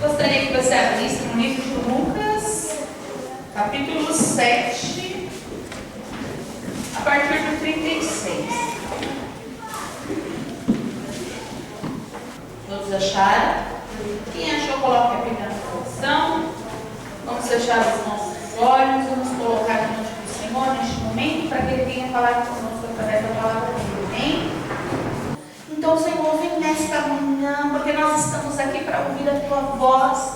Gostaria que você abrisse no livro de Lucas, capítulo 7, a partir do 36. Todos acharam? Quem achou, coloque a Bíblia na posição. Vamos fechar os nossos olhos, vamos colocar diante do Senhor neste momento, para que Ele venha falar conosco através da palavra dele. Amém? Então, Senhor, vem nesta manhã, porque nós estamos aqui para ouvir a Tua voz.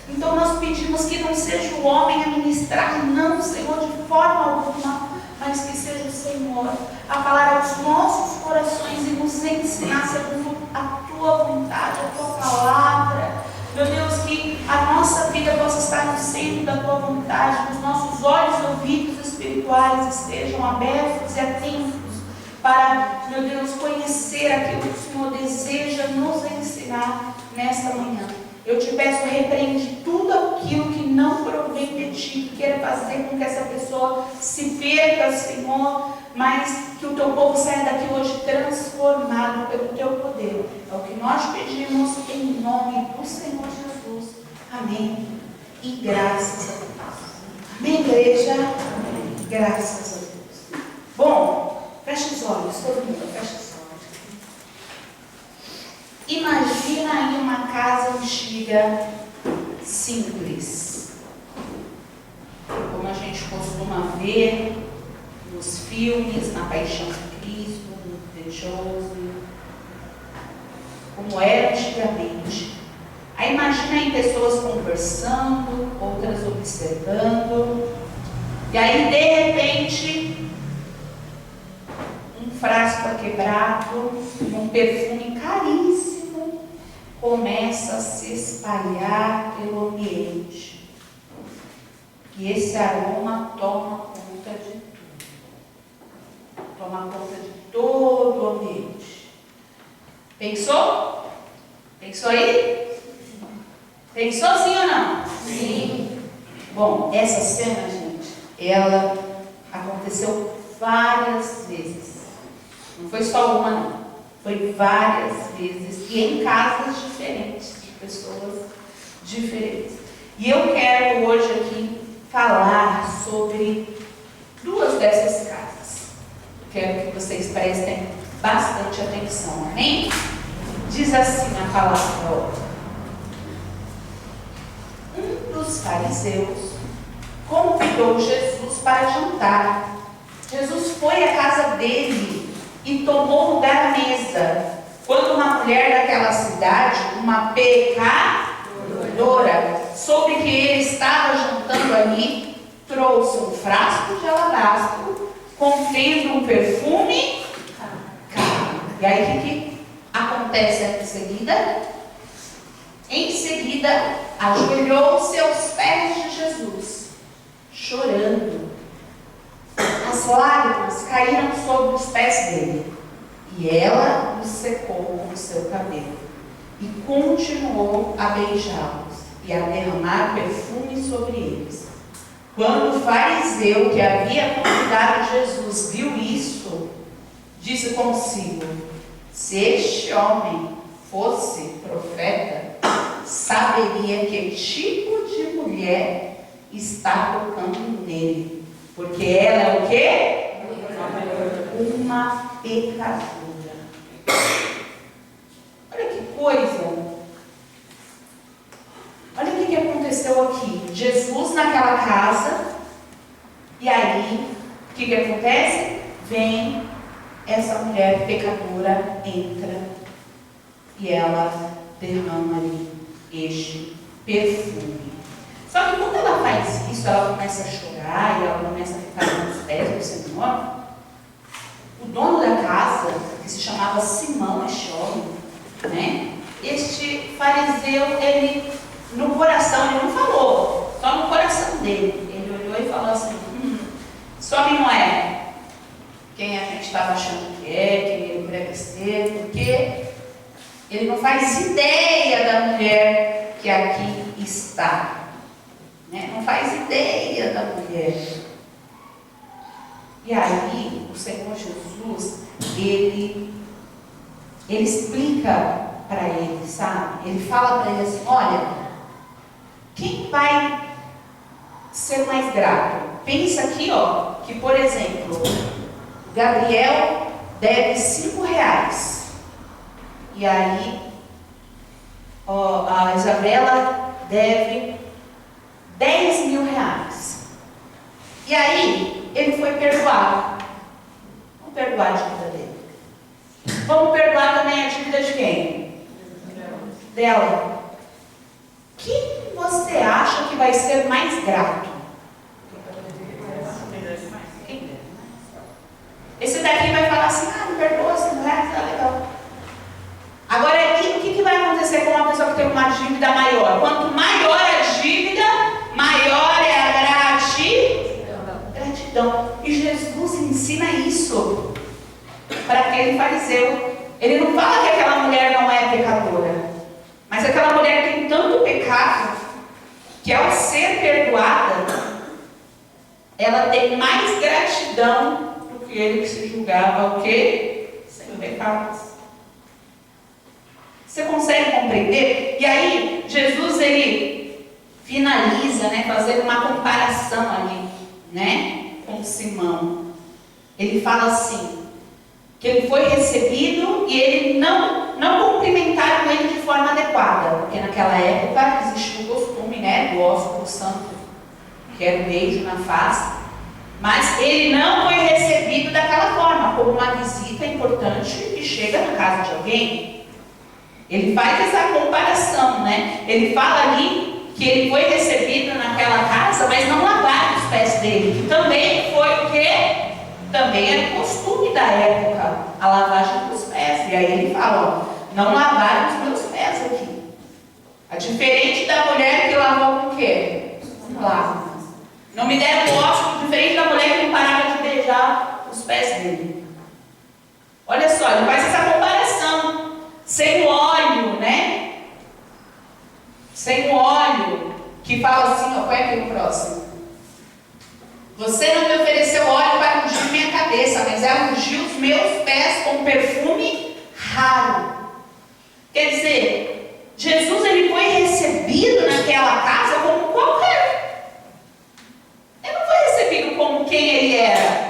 Então, nós pedimos que não seja o homem a ministrar, não, Senhor, de forma alguma, mas que seja o Senhor a falar aos nossos corações e nos ensinar segundo a Tua vontade, a Tua palavra. Meu Deus, que a nossa vida possa estar no centro da Tua vontade, que os nossos olhos e ouvidos espirituais estejam abertos e atentos para, meu Deus, conhecer aquilo que o Senhor deseja nos ensinar nesta manhã. Eu te peço, repreende tudo aquilo que não provém de Ti, que queira fazer com que essa pessoa se perca, Senhor, mas que o Teu povo saia daqui hoje transformado pelo Teu poder. É o que nós pedimos em nome do Senhor Jesus. Amém. E graças a Deus. Amém, igreja? Amém. Graças a Deus. Bom, fecha os olhos, todo mundo, fecha os olhos. Imagina aí uma casa antiga, simples, como a gente costuma ver nos filmes, na Paixão de Cristo, no The Chosen, como era antigamente. Aí imagina aí pessoas conversando, outras observando, e aí de repente um frasco quebrado, um perfume caríssimo começa a se espalhar pelo ambiente. E esse aroma toma conta de tudo. Toma conta de todo o ambiente. Pensou? Pensou aí? Pensou sim ou não? Sim. Bom, essa cena, gente, ela aconteceu várias vezes. Não foi só uma, não. Foi várias vezes. E em casas diferentes, de pessoas diferentes. E eu quero hoje aqui falar sobre duas dessas casas. Quero que vocês prestem bastante atenção. Amém? Diz assim a palavra. Um dos fariseus convidou Jesus para jantar. Jesus foi à casa dele e tomou lugar à mesa, quando uma mulher daquela cidade, uma pecadora, sobre que ele estava jantando ali, trouxe um frasco de alabastro, contendo um perfume caro. E aí o que acontece em seguida? Em seguida, ajoelhou-se aos pés de Jesus, chorando. As lágrimas caíram sobre os pés dele, e ela os secou com o seu cabelo, e continuou a beijá-los e a derramar perfume sobre eles. Quando o fariseu que havia convidado Jesus viu isso, disse consigo: se este homem fosse profeta, saberia que tipo de mulher está tocando nele, porque ela é o quê? Uma pecadora. Olha que coisa. Olha o que aconteceu aqui. Jesus naquela casa, e aí, o que acontece? Vem essa mulher pecadora, entra, e ela derrama ali este perfume. Só que quando ela faz isso, ela começa a chorar e ela começa a ficar nos pés do Senhor. O dono da casa, que se chamava Simão, este homem, né? Este fariseu, ele, no coração, ele não falou, só no coração dele, ele olhou e falou assim: esse homem não é quem a gente estava achando que é, quem ele deve ser, porque ele não faz ideia da mulher que aqui está. Né? Não faz ideia da mulher. E aí, o Senhor Jesus, ele explica para ele, sabe? Ele fala para ele assim: olha, quem vai ser mais grato? Pensa aqui, ó, que por exemplo, Gabriel deve R$5. E aí, ó, a Isabela deve R$10.000. E aí, ele foi perdoado. Vamos perdoar a dívida dele. Vamos perdoar também a dívida de quem? Dela. Quem você acha que vai ser mais grato? Esse daqui vai falar assim, me perdoa, R$5, tá legal. Agora, o que vai acontecer com uma pessoa que tem uma dívida maior? Quanto maior a dívida, maior é a gratidão. E Jesus ensina isso para aquele fariseu. Ele não fala que aquela mulher não é pecadora, mas aquela mulher tem tanto pecado que ao ser perdoada, ela tem mais gratidão do que ele que se julgava o quê? Sem pecados. Você consegue compreender? E aí, Jesus, ele finaliza, fazendo uma comparação ali, com Simão. Ele fala assim, que ele foi recebido e ele não cumprimentaram ele de forma adequada, porque naquela época existia o costume, do ósculo santo, que era o beijo na face, mas ele não foi recebido daquela forma, como uma visita importante que chega na casa de alguém. Ele faz essa comparação, Ele fala ali que ele foi recebido naquela casa, mas não lavaram os pés dele, que também foi o quê? Também era o costume da época, a lavagem dos pés. E aí ele fala, não lavaram os meus pés aqui. A diferente da mulher que lavou com o quê? Lava. Não me deram o ósculo, diferente da mulher que não parava de beijar os pés dele. Olha só, ele faz essa comparação. Sem o óleo, Sem o óleo, que fala assim, põe aqui no próximo. Você não me ofereceu óleo para ungir minha cabeça, mas ungiu os meus pés com perfume raro. Quer dizer, Jesus ele foi recebido naquela casa como qualquer. Ele não foi recebido como quem ele era.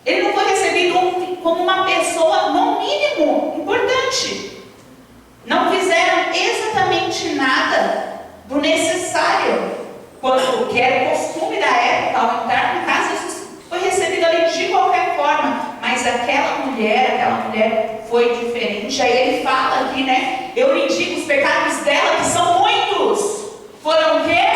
Ele não foi recebido como uma pessoa, no mínimo, importante. Não fizeram exatamente nada do necessário. Que era o costume da época, ao entrar na casa, Jesus foi recebido ali de qualquer forma. Mas aquela mulher foi diferente. Aí ele fala aqui, eu lhe digo, os pecados dela, que são muitos, foram o quê?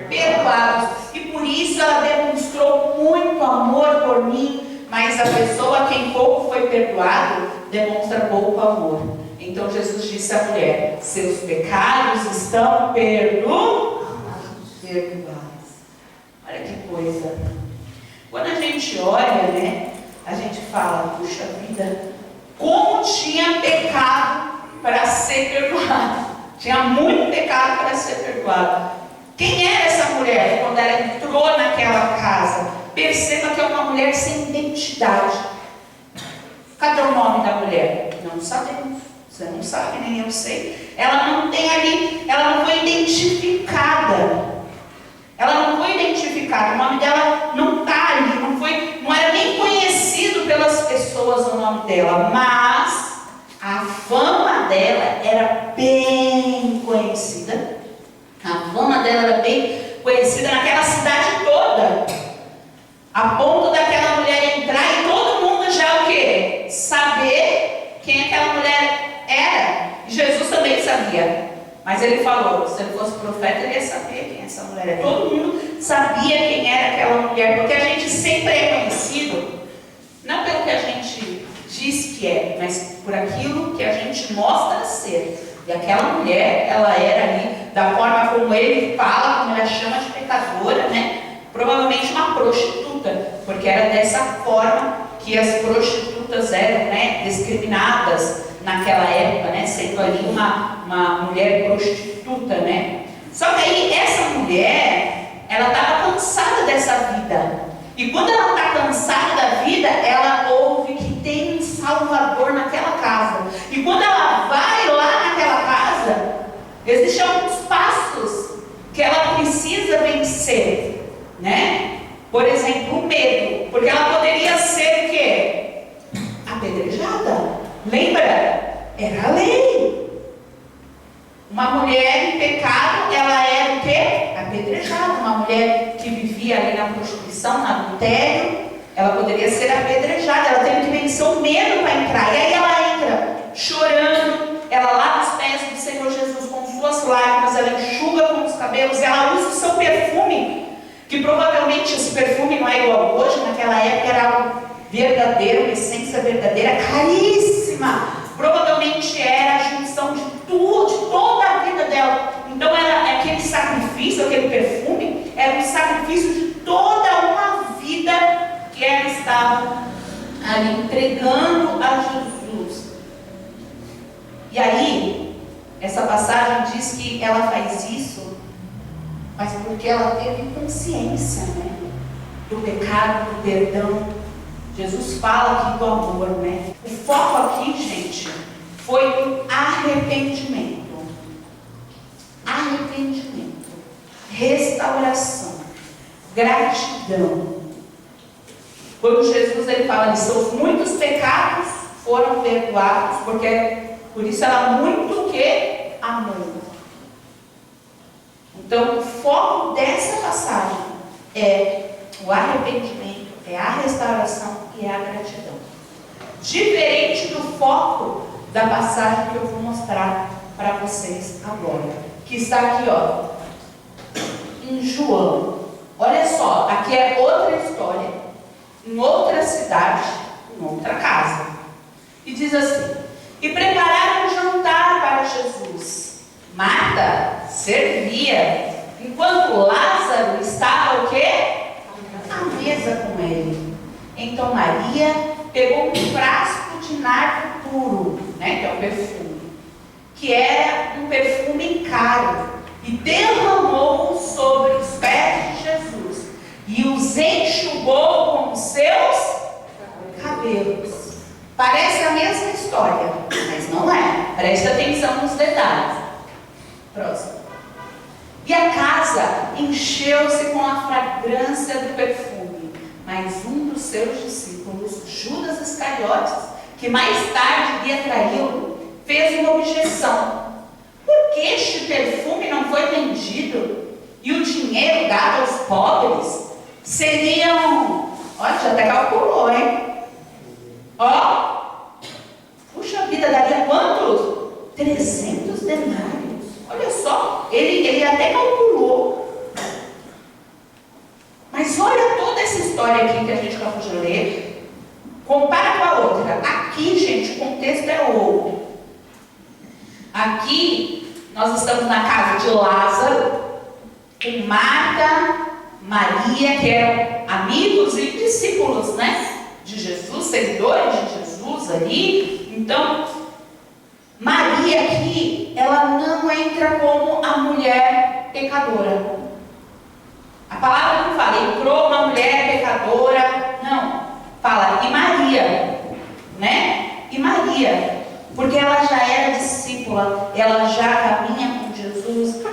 Perdoados. E por isso ela demonstrou muito amor por mim. Mas a pessoa a quem pouco foi perdoado, demonstra pouco amor. Então Jesus disse à mulher, seus pecados estão perdoados. Olha que coisa. Quando a gente olha, a gente fala, puxa vida, como tinha pecado para ser perdoado. Tinha muito pecado para ser perdoado. Quem era essa mulher quando ela entrou naquela casa? Perceba que é uma mulher sem identidade. Cadê o nome da mulher? Não sabemos. Você não sabe, nem eu sei. Ela não tem ali, ela não foi identificada. Ela não foi identificada. O nome dela não está ali, não era nem conhecido pelas pessoas o nome dela. Mas a fama dela era bem conhecida. A fama dela era bem conhecida naquela cidade toda. A ponto daquela mulher entrar e todo mundo já o quê? Saber quem aquela mulher era. E Jesus também sabia. Mas ele falou, se ele fosse profeta, ele ia saber quem essa mulher era. Todo mundo sabia quem era aquela mulher, porque a gente sempre é conhecido, não pelo que a gente diz que é, mas por aquilo que a gente mostra ser. E aquela mulher, ela era ali, da forma como ele fala, como ela chama de pecadora, provavelmente uma prostituta, porque era dessa forma que as prostitutas eram, discriminadas naquela época, sendo ali uma mulher prostituta, Só que aí essa mulher, ela estava cansada dessa vida. E quando ela está cansada da vida, ela ouve que tem um Salvador naquela casa. E quando ela vai lá naquela casa, existem alguns passos que ela precisa vencer, né? Por exemplo, o medo, porque ela poderia ser o quê? Apedrejada. Lembra? Era a lei. Uma mulher em pecado, ela era o quê? Apedrejada. Uma mulher que vivia ali na prostituição, no adultério, ela poderia ser apedrejada. Ela teve que vencer o medo para entrar. E aí ela entra chorando, ela lava os pés do Senhor Jesus com suas lágrimas, ela enxuga com os cabelos, ela usa o seu perfume, que provavelmente esse perfume não é igual hoje, naquela época era algo verdadeiro, uma essência verdadeira, caríssima. Provavelmente era a junção de tudo, de toda a vida dela. Então era aquele sacrifício, aquele perfume, era um sacrifício de toda uma vida que ela estava ali entregando a Jesus. E aí, essa passagem diz que ela faz isso, mas porque ela teve consciência, né? Do pecado, do perdão. Jesus fala aqui do amor, né? O foco aqui, gente, foi o arrependimento. Arrependimento, restauração, gratidão. Quando Jesus ele fala, seus muitos pecados foram perdoados, porque por isso ela muito que amou. Então o foco dessa passagem é o arrependimento, é a restauração e é a gratidão. Diferente do foco da passagem que eu vou mostrar para vocês agora, que está aqui, ó, em João. Olha só, aqui é outra história, em outra cidade, em outra casa. E diz assim: e prepararam um jantar para Jesus. Marta servia, enquanto Lázaro estava o quê? À mesa com ele. Então Maria pegou um frasco de nardo puro, né, que é o perfume, que era um perfume caro, e derramou sobre os pés de Jesus e os enxugou com os seus cabelos. Parece a mesma história, mas não é. Preste atenção nos detalhes. Próximo. E a casa encheu-se com a fragrância do perfume, mas um dos seus discípulos, Judas Iscariotes, que mais tarde iria traí-lo, fez uma objeção. Por que este perfume não foi vendido e o dinheiro dado aos pobres? Seriam, olha, já até calculou, hein? Ó, puxa vida, daria quantos? 300 denários. Olha só, ele até calculou. Mas olha toda essa história aqui que a gente acabou de ler. Compara com a outra. Aqui, gente, o contexto é outro. Aqui, nós estamos na casa de Lázaro, com Marta, Maria, que eram amigos e discípulos, né? De Jesus, seguidores de Jesus ali. Então, Maria aqui, ela não entra como a mulher pecadora. A palavra não fala, entrou uma mulher pecadora, não. Fala, e Maria, né? E Maria, porque ela já era discípula, ela já caminha com Jesus.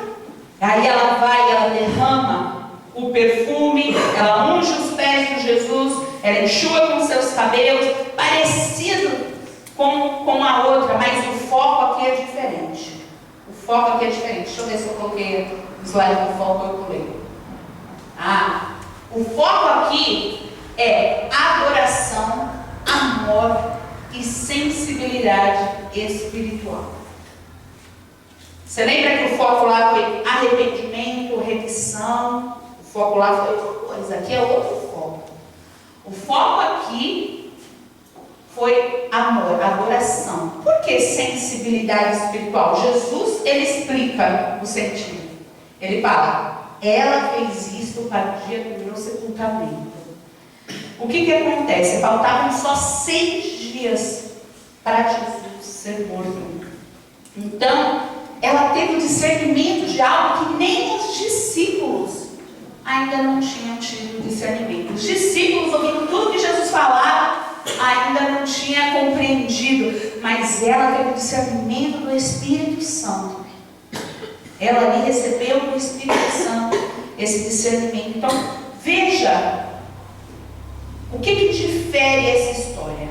Aí ela vai, ela derrama o perfume, ela unge os pés de Jesus, ela enxuga com seus cabelos, parecido com a outra, mas o foco aqui é diferente. O foco aqui é diferente. Deixa eu ver se eu coloquei o slide do foco, eu pulei. O foco aqui é adoração, amor e sensibilidade espiritual. Você lembra que o foco lá foi arrependimento, remissão? O foco lá foi uma coisa, aqui é outro foco. O foco aqui foi amor, adoração. Por que sensibilidade espiritual? Jesus, ele explica o sentido. Ele fala, ela fez isto para o dia do meu sepultamento. O que acontece? Faltavam só 6 dias para Jesus ser morto. Então, ela teve o discernimento de algo que nem os discípulos ainda não tinham tido discernimento. Os discípulos, ouvindo tudo que Jesus falava, ainda não tinha compreendido, mas ela teve o discernimento do Espírito Santo. Ela ali recebeu do Espírito Santo esse discernimento. Então, veja o que difere essa história.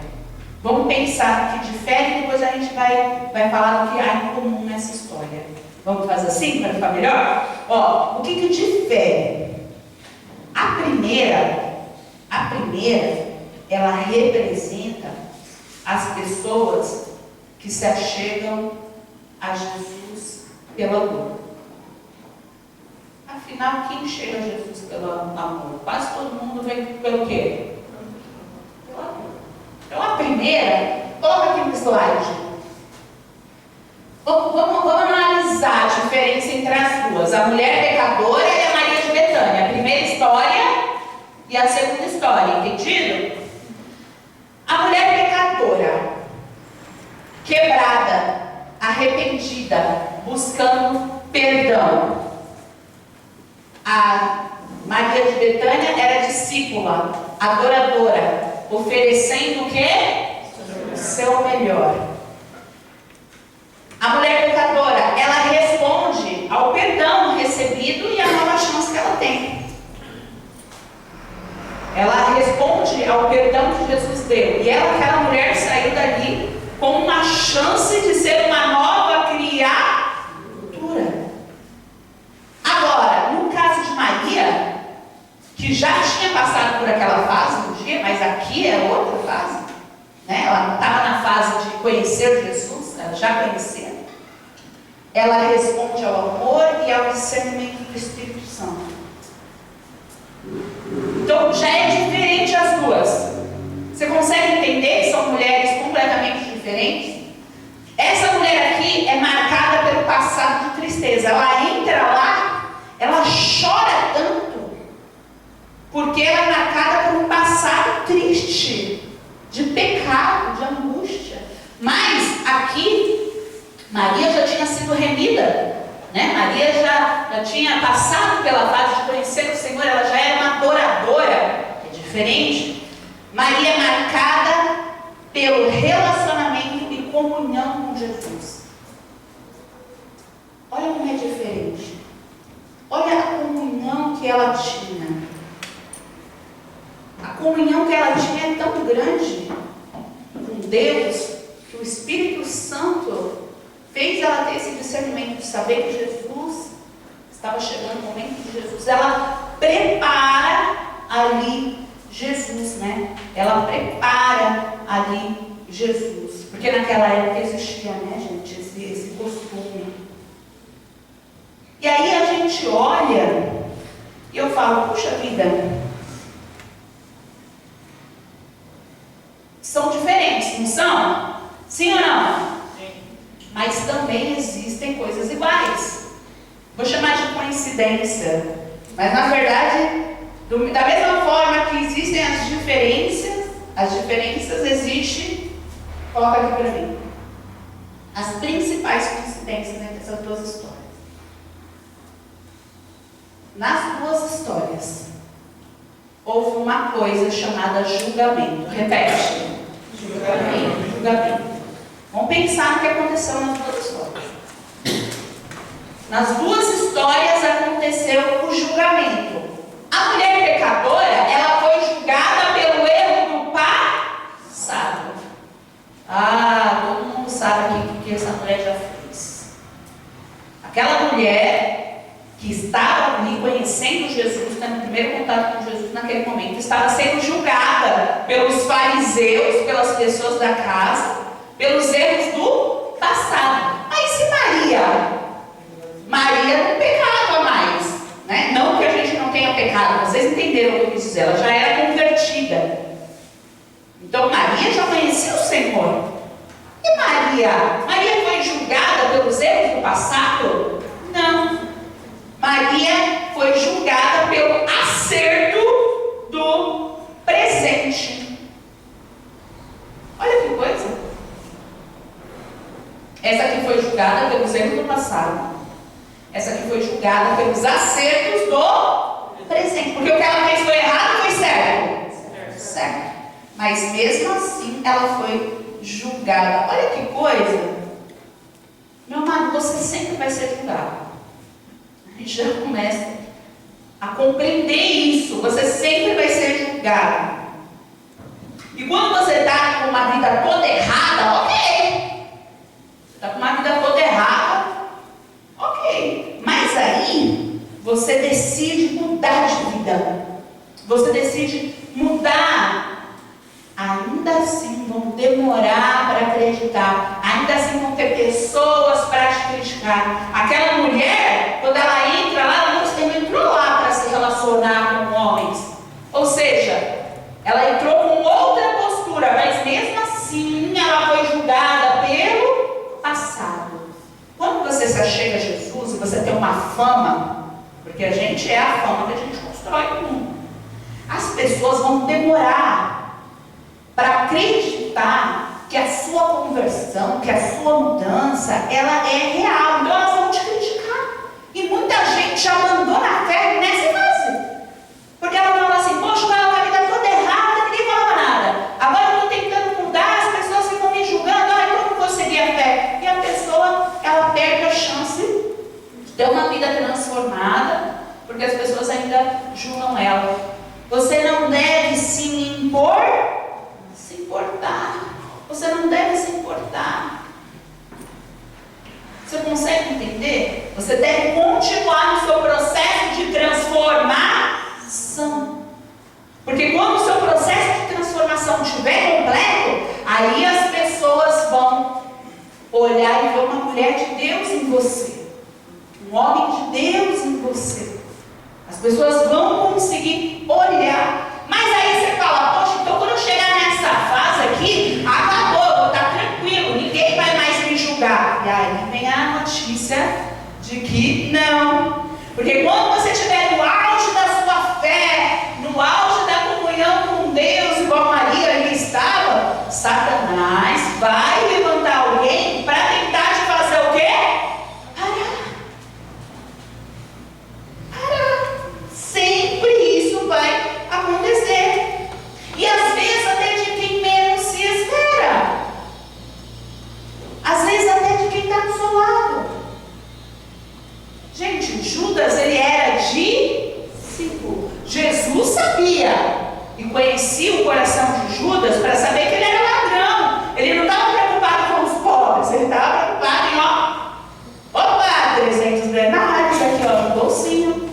Vamos pensar no que difere e depois a gente vai falar do que há em comum nessa história. Vamos fazer assim para ficar melhor? Ó, o que difere? A primeira, ela representa as pessoas que se achegam a Jesus pela dor. Afinal, quem chega a Jesus pelo amor? Quase todo mundo vem pelo quê? Pela dor. Então a primeira, coloca aqui no slide. Vamos analisar a diferença entre as duas. A mulher pecadora e a Maria de Betânia. A primeira história e a segunda história, entendido? A mulher pecadora, quebrada, arrependida, buscando perdão. A Maria de Betânia era discípula, adoradora, oferecendo o quê? O seu melhor. A mulher pecadora, ela responde ao perdão recebido e à nova chance que ela tem. Ela responde ao perdão que Jesus deu. E aquela mulher saiu dali com uma chance de ser uma nova criatura. Agora, no caso de Maria, que já tinha passado por aquela fase um dia, mas aqui é outra fase, né? Ela não estava na fase de conhecer Jesus, ela já conhecia. Ela responde ao amor e ao discernimento do Espírito Santo. Então já é diferente as duas. Você consegue entender que são mulheres completamente diferentes? Essa mulher aqui é marcada pelo passado de tristeza. Ela entra lá, ela chora tanto, porque ela é marcada por um passado triste, de pecado, de angústia. Mas aqui, Maria já tinha sido remida, né? Maria já tinha passado pela fase de conhecer o Senhor, ela já era uma adoradora, é diferente. Maria é marcada pelo relacionamento e comunhão com Jesus. Olha como é diferente. Olha a comunhão que ela tinha. A comunhão que ela tinha é tão grande com Deus, que o Espírito Santo fez ela ter esse discernimento de saber que Jesus estava chegando, o momento de Jesus. Ela prepara ali Jesus, né? Ela prepara ali Jesus. Porque naquela época existia, né, gente, esse costume. E aí a gente olha e eu falo, puxa vida, são diferentes, não são? Sim ou não? Mas também existem coisas iguais. Vou chamar de coincidência. Mas na verdade, da mesma forma que existem as diferenças existem, coloca aqui para mim, as principais coincidências entre essas duas histórias. Nas duas histórias, houve uma coisa chamada julgamento. Repete. Julgamento. Vamos pensar no que aconteceu nas duas histórias. Nas duas histórias aconteceu o julgamento. A mulher pecadora, ela foi julgada pelo erro do passado. Todo mundo sabe aqui o que essa mulher já fez. Aquela mulher que estava ali conhecendo Jesus, tendo o primeiro contato com Jesus naquele momento, estava sendo julgada pelos fariseus, pelas pessoas da casa, pelos erros do passado. Mas se Maria não pecava mais, né? Não que a gente não tenha pecado, vocês entenderam o que eu quis dizer, ela já era convertida. Então Maria já conhecia o Senhor. E Maria foi julgada pelos erros do passado? Não. Maria foi julgada pelo acerto do presente. Olha que coisa. Essa aqui foi julgada pelos erros do passado. Essa aqui foi julgada pelos acertos do presente. Porque o que ela fez foi errado ou foi certo? Certo. Mas mesmo assim ela foi julgada. Olha que coisa. Meu amado, você sempre vai ser julgado. gente já começa a compreender isso. Você sempre vai ser julgado. E quando você está com uma vida toda errada, ok. Está com uma vida toda errada, ok. Mas aí, você decide mudar de vida. Você decide mudar. Ainda assim vão demorar para acreditar. Ainda assim vão ter pessoas para te criticar. Aquela mulher, quando ela entra lá, ela não entrou lá para se relacionar com homens. Ou seja, ela entrou com outra postura, mas mesmo assim ela foi julgada pelo passado. Quando você se achega a Jesus e você tem uma fama, porque a gente é a fama que a gente constrói no mundo, as pessoas vão demorar para acreditar que a sua conversão, que a sua mudança, ela é real. Então elas vão te criticar. E muita gente já abandona a fé nessa fase. Porque ela fala assim, poxa, eu estava com a vida toda errada, ninguém falava nada. Agora eu estou tentando mudar, as pessoas ficam me julgando, então eu não vou seguir a fé. E a pessoa, ela perde a chance de ter uma vida transformada, porque as pessoas ainda julgam ela. Você não deve se importar. Você não deve se importar. Você consegue entender? Você deve continuar no seu processo de transformação. Porque quando o seu processo de transformação estiver completo, aí as pessoas vão olhar e ver uma mulher de Deus em você. Um homem de Deus em você. As pessoas vão conseguir olhar. Mas aí você fala, poxa, então quando eu chegar nessa fase aqui, acabou, eu vou estar tranquilo, ninguém vai mais me julgar. E aí vem a notícia de que não. Porque quando você estiver no auge da sua fé, no auge da comunhão com Deus, igual Maria ali estava, Satanás vai levantar alguém para tentar te fazer o quê? Parar. Sempre isso vai acontecer. E às vezes até de quem menos se espera. Às vezes até de quem está do seu lado. Gente, Judas, ele era discípulo. Jesus sabia e conhecia o coração de Judas para saber que ele era ladrão. Ele não estava preocupado com os pobres, ele estava preocupado em, opa, 300 denários aqui, no bolsinho.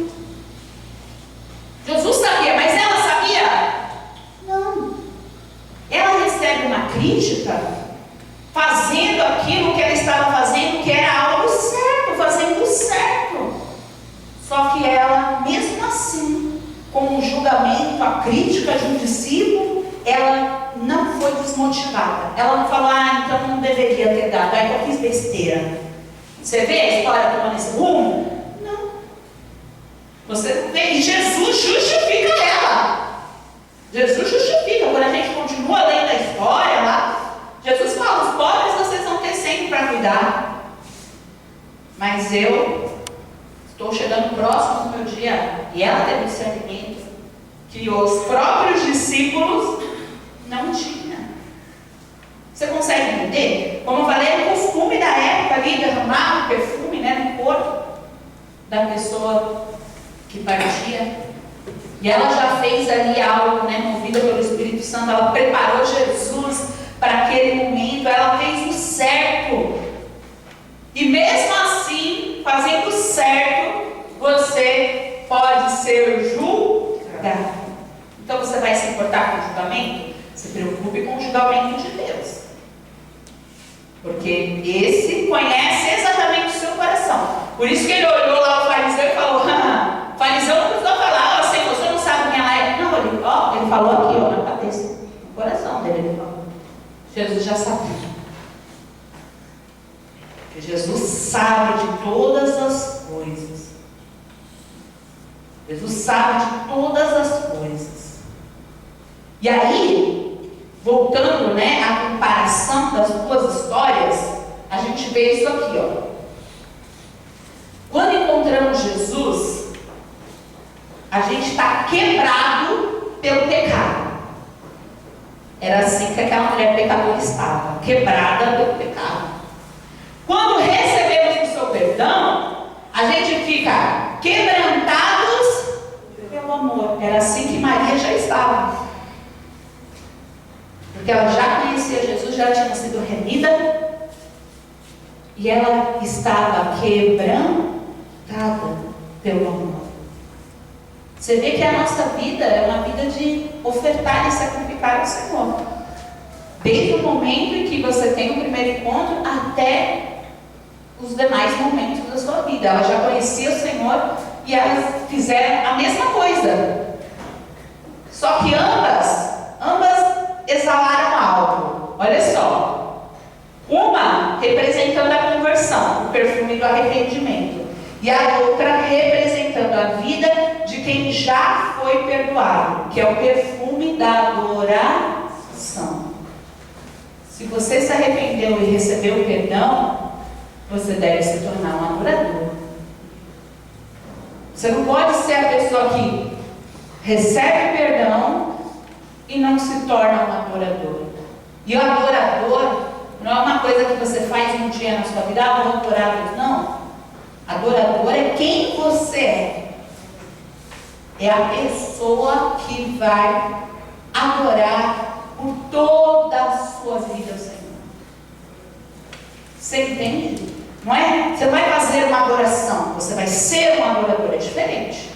Jesus sabia, mas ela sabia? Não. Ela recebe uma crítica fazendo aquilo que ela estava fazendo, que era algo certo, fazendo o certo. Só que ela, mesmo assim, com o julgamento, a crítica de um discípulo, ela não foi desmotivada. Ela não falou, então não deveria ter dado, eu fiz besteira. Você vê a história tomando esse rumo? Você vê, e Jesus justifica ela. Jesus justifica. Quando a gente continua lendo a história lá, Jesus fala, os pobres vocês vão ter sempre para cuidar. Mas eu estou chegando próximo do meu dia. E ela teve discernimento que os próprios discípulos não tinham. Você consegue entender? Como eu falei, o costume da época ali, derramar um perfume no corpo da pessoa que partia. E ela já fez ali algo, movida pelo Espírito Santo. Ela preparou Jesus para aquele momento. Ela fez o certo. E mesmo assim, fazendo o certo, você pode ser julgado. Então você vai se importar com o julgamento? Se preocupe com o julgamento de Deus. Porque esse conhece exatamente o seu coração. Por isso que ele olhou lá o fariseu e falou, o fariseu não precisou falar, Senhor, você não sabe quem ela é. Não, ele falou aqui, na cabeça, no coração dele, ele falou. Jesus já sabia. Porque Jesus sabe de todas as coisas. Jesus sabe de todas as coisas. E aí, voltando, à comparação das duas histórias, a gente vê isso aqui, Quando encontramos Jesus, a gente está quebrado pelo pecado. Era assim que aquela mulher pecadora estava, quebrada pelo pecado. Quando recebemos o seu perdão, a gente fica quebrantados pelo amor. Era assim que Maria já estava. Porque ela já conhecia Jesus, já tinha sido remida. E ela estava quebrantada pelo amor. Você vê que a nossa vida é uma vida de ofertar e sacrificar ao Senhor. Desde o momento em que você tem o primeiro encontro até os demais momentos da sua vida. Ela já conhecia o Senhor e elas fizeram a mesma coisa. Só que ambas exalaram algo. Olha só. Uma representando a conversão, o perfume do arrependimento. E a outra representando a vida de quem já foi perdoado, que é o perfume da adoração. Se você se arrependeu e recebeu o perdão, você deve se tornar um adorador. Você não pode ser a pessoa que recebe perdão e não se torna um adorador. E o adorador não é uma coisa que você faz um dia na sua vida, vou adorar a Deus. Não. Adorador é quem você é. É a pessoa que vai adorar por toda a sua vida ao Senhor. Você entende? Não é? Você vai fazer uma adoração, você vai ser um adorador, é diferente.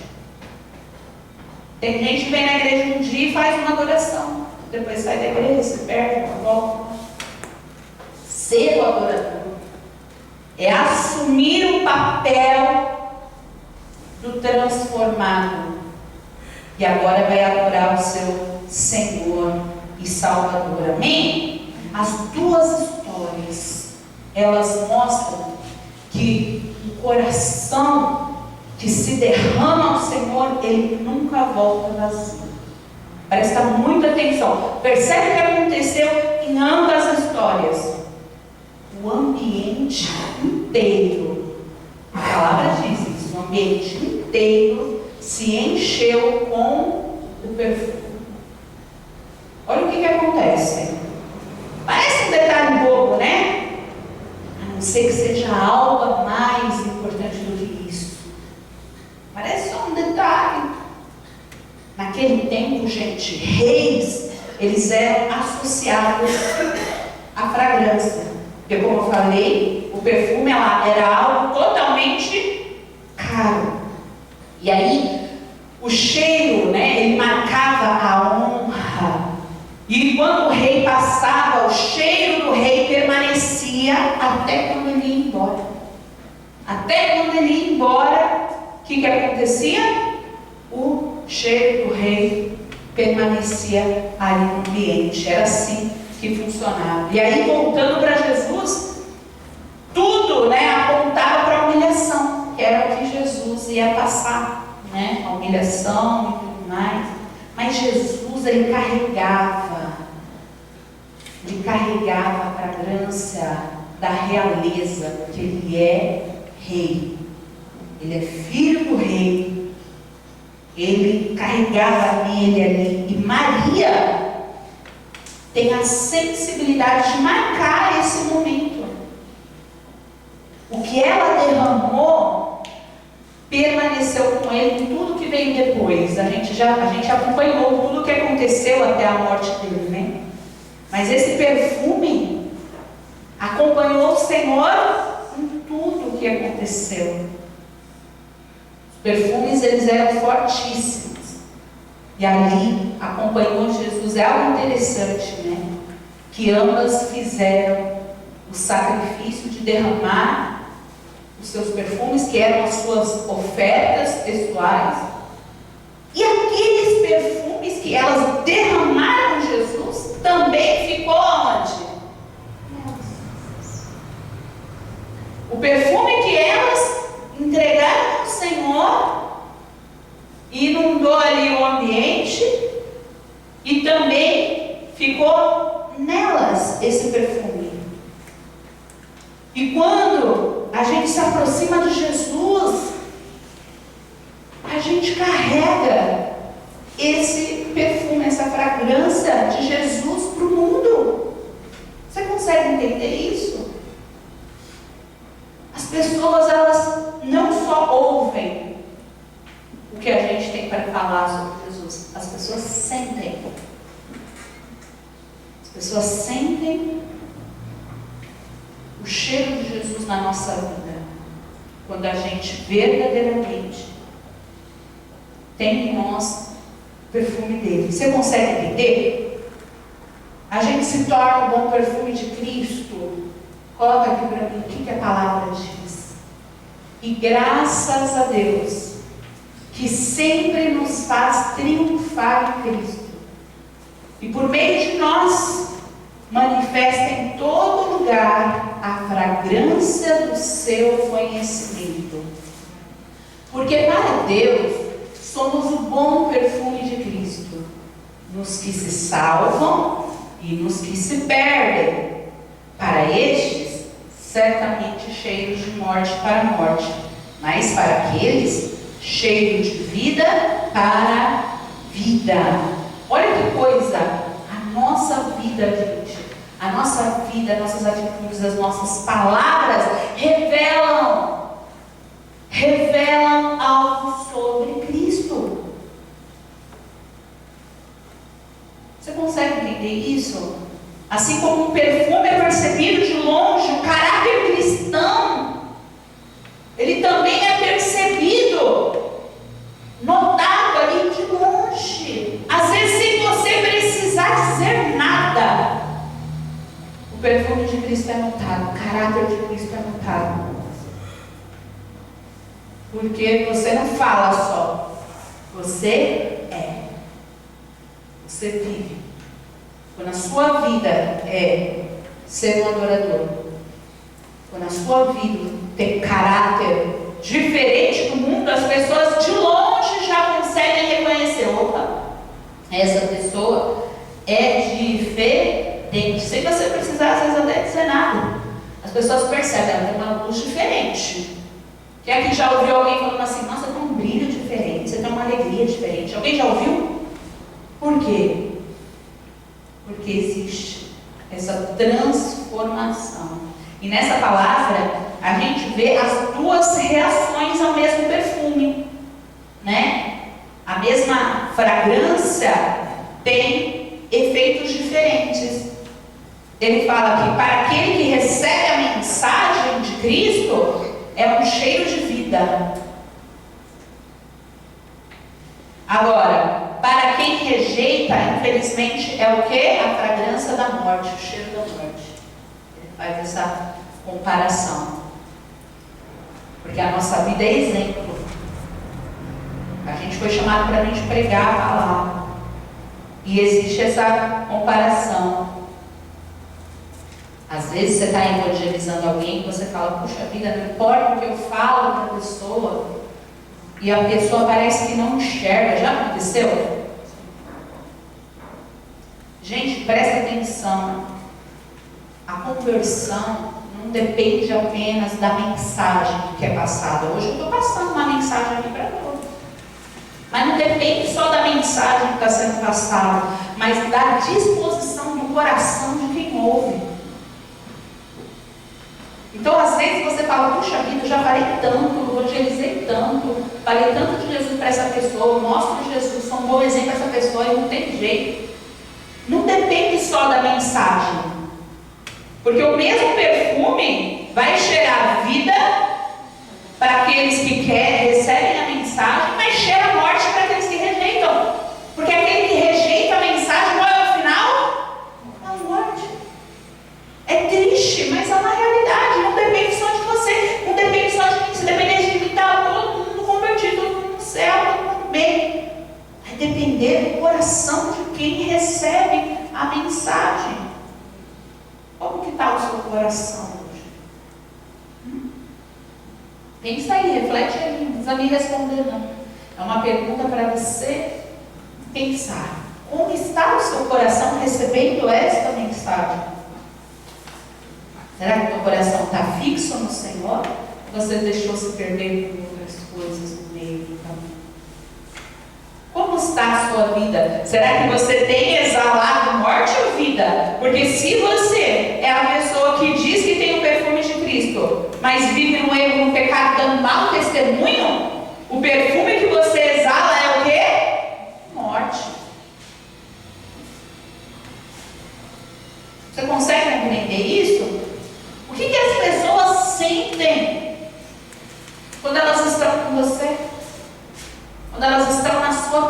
Tem gente que vem na igreja um dia e faz uma adoração, depois sai da igreja, se perde, volta. Ser o adorador é assumir o papel do transformado e agora vai adorar o seu Senhor e Salvador. Amém? As duas histórias, elas mostram que o coração que se derrama ao Senhor, ele nunca volta vazio. Presta muita atenção. Percebe o que aconteceu em ambas as histórias. O ambiente inteiro, a palavra diz isso, o ambiente inteiro se encheu com o perfume. Olha o que acontece. Parece um detalhe bobo, né? A não ser que seja algo mais importante do que isso. Parece só um detalhe. Naquele tempo, gente, reis, eles eram associados à fragrância. Porque, como eu falei, o perfume era algo totalmente caro. E aí, o cheiro, né, ele marcava a honra. E quando o rei passava, o cheiro do rei permanecia até quando ele ia embora. Até quando ele ia embora, o que acontecia? O cheiro do rei permanecia ali no ambiente. Era assim que funcionava. E aí, voltando para Jesus, tudo, né, apontava para a humilhação, que era o que Jesus ia passar, né, a humilhação e tudo mais. Mas Jesus, ele carregava a fragrância da realeza, porque ele é rei, ele é filho do rei, ele carregava nele ali. E Maria tem a sensibilidade de marcar esse momento. O que ela derramou permaneceu com ele em tudo que veio depois. A gente acompanhou tudo o que aconteceu até a morte dele, né? Mas esse perfume acompanhou o Senhor em tudo o que aconteceu. Os perfumes, eles eram fortíssimos. E ali acompanhou Jesus. É algo interessante, né? Que ambas fizeram o sacrifício de derramar os seus perfumes, que eram as suas ofertas pessoais. E aqueles perfumes que elas derramaram em Jesus também ficou onde? O perfume que elas entregaram ao Senhor inundou ali o ambiente e também ficou nelas esse perfume. E quando a gente se aproxima de Jesus, a gente carrega esse perfume, essa fragrância de Jesus para o mundo. Você consegue entender isso? As pessoas, elas não só ouvem falar sobre Jesus? As pessoas sentem. As pessoas sentem o cheiro de Jesus na nossa vida. Quando a gente verdadeiramente tem em nós o perfume dele. Você consegue entender? A gente se torna o bom perfume de Cristo. Coloca aqui para mim o que a palavra diz. E graças a Deus, que sempre nos faz triunfar em Cristo. E por meio de nós, manifesta em todo lugar a fragrância do seu conhecimento. Porque para Deus, somos o bom perfume de Cristo, nos que se salvam e nos que se perdem. Para estes, certamente cheios de morte para a morte, mas para aqueles, cheios de vida para a vida. Olha que coisa, a nossa vida, gente, a nossa vida, nossas atitudes, as nossas palavras revelam algo sobre Cristo. Você consegue entender isso? Assim como um perfume é percebido de longe, o caráter cristão, ele também é percebido, notado ali de longe. Às vezes sem você precisar dizer nada. O perfume de Cristo é notado, o caráter de Cristo é notado. Porque você não fala só, você é. Você vive. Quando a sua vida é ser um adorador, quando a sua vida tem caráter diferente do mundo, as pessoas de longe já conseguem reconhecer: opa, essa pessoa é diferente. Sem você precisar, às vezes, até dizer nada. As pessoas percebem, ela tem uma luz diferente. Quem aqui já ouviu alguém falando assim: nossa, tem um brilho diferente, você tem uma alegria diferente? Alguém já ouviu? Por quê? Porque existe essa transformação. E nessa palavra, a gente vê as duas reações ao mesmo perfume, né? A mesma fragrância tem efeitos diferentes. Ele fala que para aquele que recebe a mensagem de Cristo, é um cheiro de vida. Agora, para quem rejeita, infelizmente, é o que? A fragrância da morte, o cheiro da morte. Ele faz essa comparação. Porque a nossa vida é exemplo. A gente foi chamado para a gente pregar a palavra. E existe essa comparação. Às vezes você está evangelizando alguém e você fala: puxa vida, não importa o que eu falo para a pessoa, e a pessoa parece que não enxerga. Já aconteceu? Gente, presta atenção. A conversão não depende apenas da mensagem que é passada. Hoje eu estou passando uma mensagem aqui para todos. Mas não depende só da mensagem que está sendo passada, mas da disposição do coração de quem ouve. Então, às vezes você fala: puxa vida, eu já falei tanto, evangelizei tanto, falei tanto de Jesus para essa pessoa, mostro Jesus, sou um bom exemplo para essa pessoa, e não tem jeito. Não depende só da mensagem, porque o mesmo perfume vai cheirar vida para aqueles que recebem a mensagem, mas cheira morte para aqueles que rejeitam. Porque aquele que rejeita a mensagem, qual é o final? A morte. É triste, mas é uma realidade. Não depende só de você, não depende só de mim. Se dependesse de mim, estava todo mundo convertido, todo mundo no céu, todo mundo bem. Vai depender do coração de quem recebe a mensagem. Como que está o seu coração hoje? Pensa aí, reflete aí, não precisa me responder não. É uma pergunta para você pensar. Como está o seu coração recebendo esta mensagem? Será que o teu coração está fixo no Senhor? Ou você deixou se perder por outras coisas no meio do caminho? Como está a sua vida? Será que você tem exalado morte ou vida? Porque se você é a pessoa que diz que tem o perfume de Cristo, mas vive no erro, no pecado, dando mau testemunho, o perfume que você exala é o quê?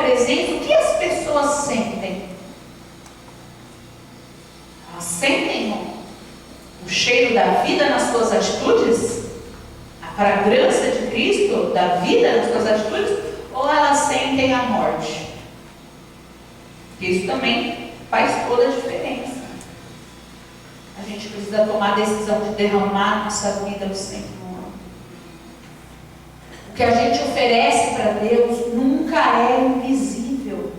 presença, o que as pessoas sentem? Elas sentem o cheiro da vida nas suas atitudes? A fragrância de Cristo, da vida nas suas atitudes? Ou elas sentem a morte? Isso também faz toda a diferença. A gente precisa tomar a decisão de derramar nossa vida ao Senhor. O que a gente oferece para Deus nunca é invisível.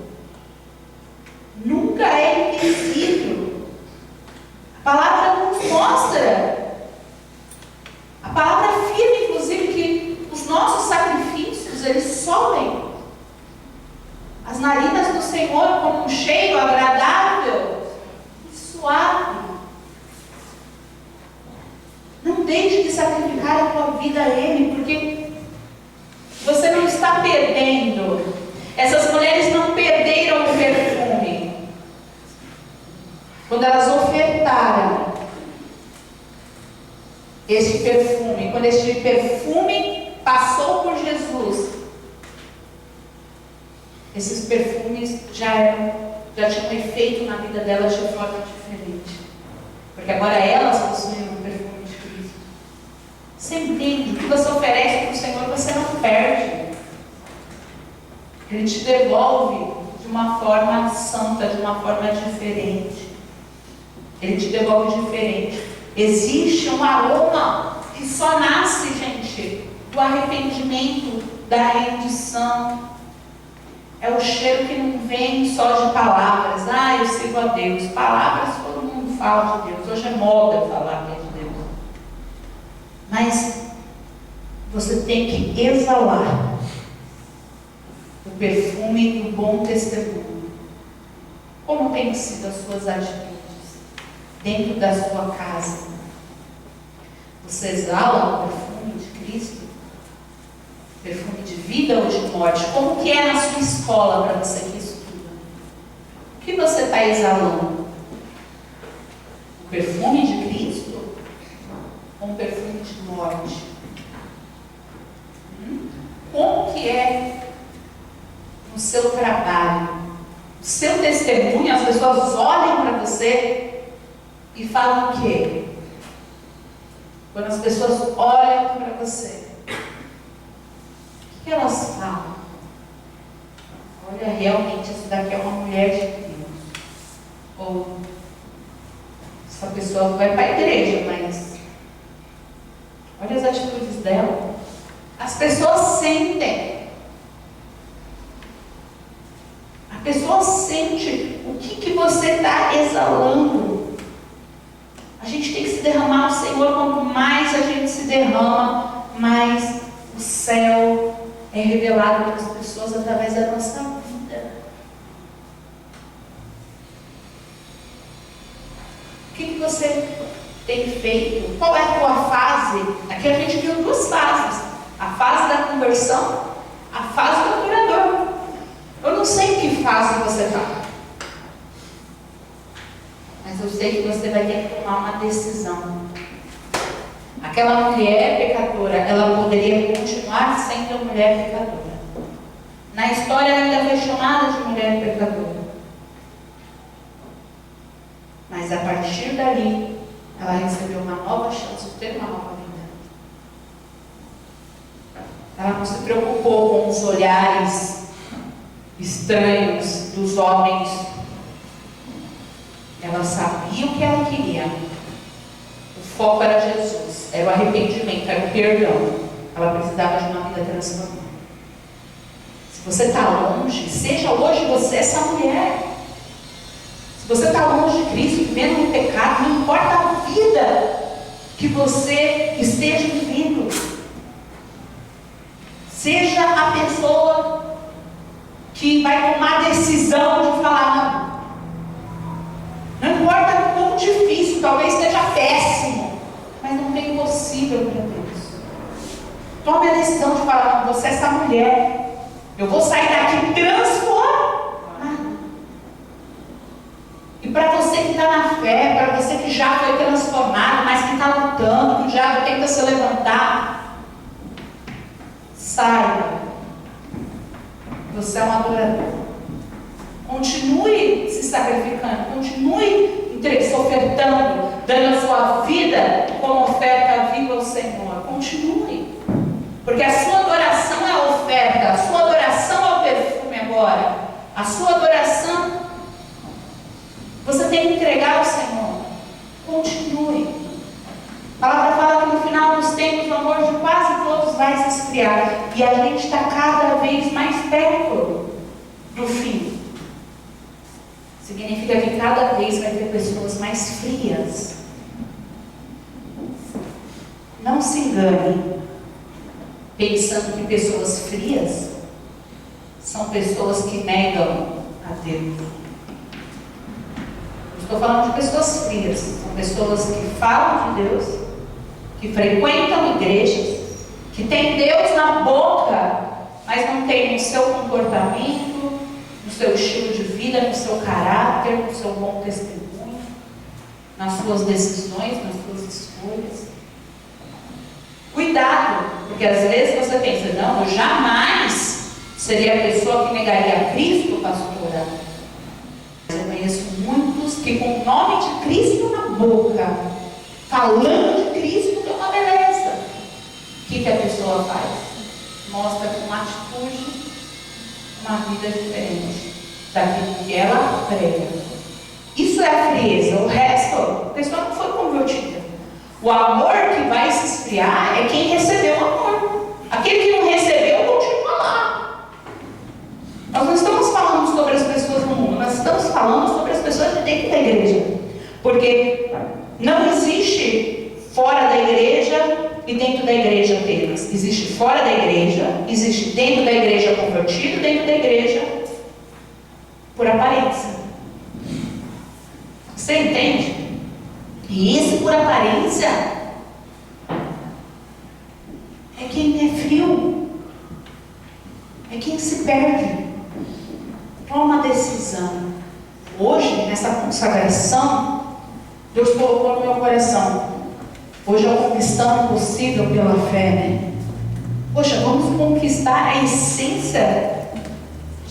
Nunca é invisível. A palavra nos mostra. A palavra afirma, inclusive, que os nossos sacrifícios, eles sobem as narinas do Senhor como um cheiro agradável e suave. Não deixe de sacrificar a tua vida a Ele, porque você não está perdendo. Essas mulheres não perderam o perfume. Quando elas ofertaram este perfume, quando este perfume passou por Jesus, esses perfumes já tinham efeito na vida delas de forma diferente. Porque agora elas possuíam o perfume de Cristo. Você entende? O que você oferece para o Senhor, você não perde. Ele te devolve de uma forma santa, de uma forma diferente. Ele te devolve diferente. Existe um aroma que só nasce, gente, do arrependimento, da rendição. É o cheiro que não vem só de palavras. Ah, eu sirvo a Deus. Palavras todo mundo fala de Deus. Hoje é moda falar que é de Deus. Mas você tem que exalar o perfume do bom testemunho. Como tem sido as suas atitudes dentro da sua casa? Você exala o perfume de Cristo? Perfume de vida ou de morte? Como que é na sua escola para você que estuda? O que você está exalando? O perfume de Cristo ou um perfume de morte? Como que é no seu trabalho? O seu testemunho, as pessoas olham para você e falam o quê? Quando as pessoas olham para você, o que elas falam? Olha, realmente essa daqui é uma mulher de Deus. Ou essa pessoa vai para a igreja, mas olha as atitudes dela. As pessoas sentem. A pessoa sente o que você está exalando. A gente tem que se derramar no Senhor. Quanto mais a gente se derrama, mais o céu é revelado para as pessoas através da nossa vida. O que você tem feito? Qual é a tua fase? Aqui a gente viu duas fases. A fase da conversão, a fase do adorador. Eu não sei em que fase você está. Mas eu sei que você vai ter que tomar uma decisão. Aquela mulher pecadora, ela poderia continuar sendo mulher pecadora. Na história ela ainda foi chamada de mulher pecadora. Mas a partir dali, ela recebeu uma nova chance de ter uma nova vida. Ela não se preocupou com os olhares estranhos dos homens. Ela sabia o que ela queria. O foco era Jesus, era o arrependimento, era o perdão. Ela precisava de uma vida transformada. Se você está longe, seja hoje você essa mulher. Se você está longe de Cristo, vivendo no pecado, não importa a vida que você esteja vivendo. Seja a pessoa que vai tomar a decisão de falar não. Não importa quão difícil, talvez esteja péssimo, mas não tem impossível para Deus. Tome a decisão de falar, não, você é essa mulher. Eu vou sair daqui transformada. E para você que está na fé, para você que já foi transformado, mas que está lutando, que já tenta se levantar, saiba, você é um adorador. Continue se sacrificando, continue se ofertando, dando a sua vida como oferta viva ao Senhor. Continue. Porque a sua adoração é a oferta, a sua adoração é o perfume agora. A sua adoração, você tem que entregar ao Senhor. Continue. A palavra fala que no final dos tempos o amor de quase todos vai se esfriar. E a gente está cada vez mais perto do fim. Significa que cada vez vai ter pessoas mais frias. Não se engane pensando que pessoas frias são pessoas que negam a Deus. Estou falando de pessoas frias. São pessoas que falam de Deus, que frequentam igrejas, que têm Deus na boca, mas não têm no seu comportamento, no seu estilo de vida, no seu caráter, no seu bom testemunho, nas suas decisões, nas suas escolhas. Cuidado, porque às vezes você pensa, não, eu jamais seria a pessoa que negaria a Cristo, pastora. Eu conheço muitos que com o nome de Cristo na boca, falando de Cristo, que é uma beleza. O que a pessoa faz? Mostra com atitude uma vida diferente daquilo que ela prega. Isso é a frieza. O resto, a pessoa não foi convertida. O amor que vai se esfriar é quem recebeu o amor. Aquele que não recebeu, continua lá. Nós não estamos falando sobre as pessoas no mundo, nós estamos falando sobre as pessoas de dentro da igreja. Porque não existe fora da igreja e dentro da igreja apenas. Existe fora da igreja, existe dentro da igreja convertido, dentro da igreja por aparência. Você entende? E esse por aparência é quem é frio, é quem se perde. Toma uma decisão. Hoje, nessa consagração, Deus colocou no meu coração. Hoje é uma conquistão impossível pela fé, né? Poxa, vamos conquistar a essência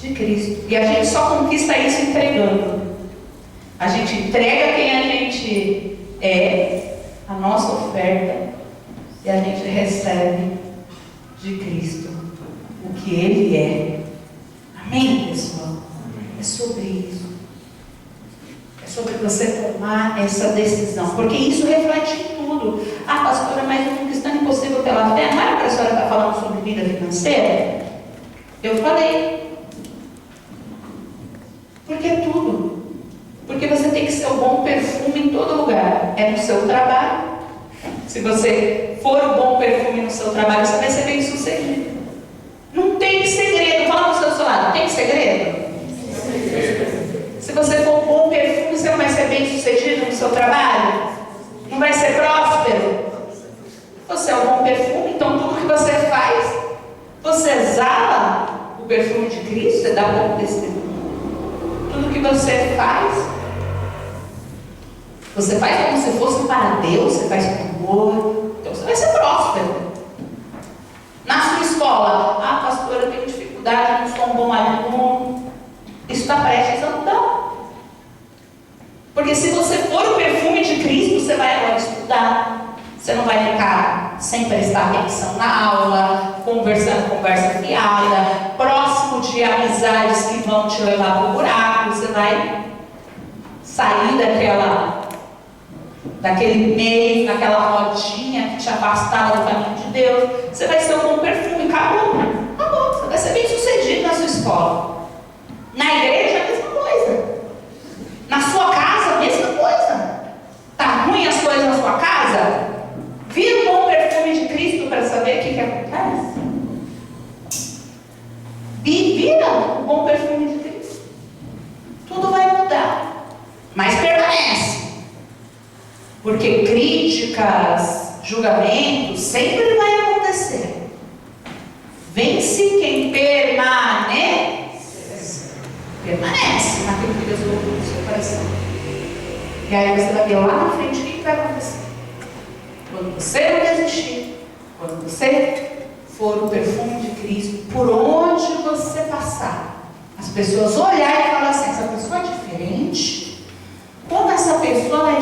de Cristo. E a gente só conquista isso entregando. A gente entrega quem a gente é, a nossa oferta, e a gente recebe de Cristo o que Ele é. Amém, pessoal? É sobre isso. É sobre você tomar essa decisão, porque isso reflete em tudo. Ah, pastora, mas o conquistando impossível pela fé, não era que a senhora está falando sobre vida financeira? Eu falei. Porque é tudo. Porque você tem que ser o bom perfume em todo lugar. É no seu trabalho. Se você for o bom perfume no seu trabalho, você vai ser bem sucedido. Não tem segredo. Fala no seu lado, tem segredo? Se você for um bom perfume, você não vai ser bem sucedido no seu trabalho? Não vai ser próspero? Você é um bom perfume, então tudo que você faz, você exala o perfume de Cristo, você dá bom testemunho. Tudo que você faz como se fosse para Deus, você faz com amor, então você vai ser próspero. Na sua escola, ah, pastora, eu tenho dificuldade, não sou um bom aluno. Isso está prestes a mudar. Porque se você for o perfume de Cristo, você vai agora estudar. Você não vai ficar sem prestar atenção na aula, conversando conversa fiada, próximo de amizades que vão te levar para o buraco. Você vai sair daquele meio, daquela rodinha que te afastava do caminho de Deus. Você vai ser um bom perfume, acabou. Você vai ser bem sucedido na sua escola. Na igreja, a mesma coisa. Na sua casa, a mesma coisa. Tá ruim as coisas na sua casa? Vira um bom perfume de Cristo para saber o que acontece. E vira um bom perfume de Cristo. Tudo vai mudar. Mas permanece. Porque críticas, julgamentos, sempre vai acontecer. Vence quem permanece. Permanece naquilo que Deus colocou no seu coração. E aí você vai ver lá na frente o que vai acontecer. Quando você não desistir, quando você for o perfume de Cristo, por onde você passar, As pessoas olharem e falar assim, essa pessoa é diferente. Como essa pessoa ela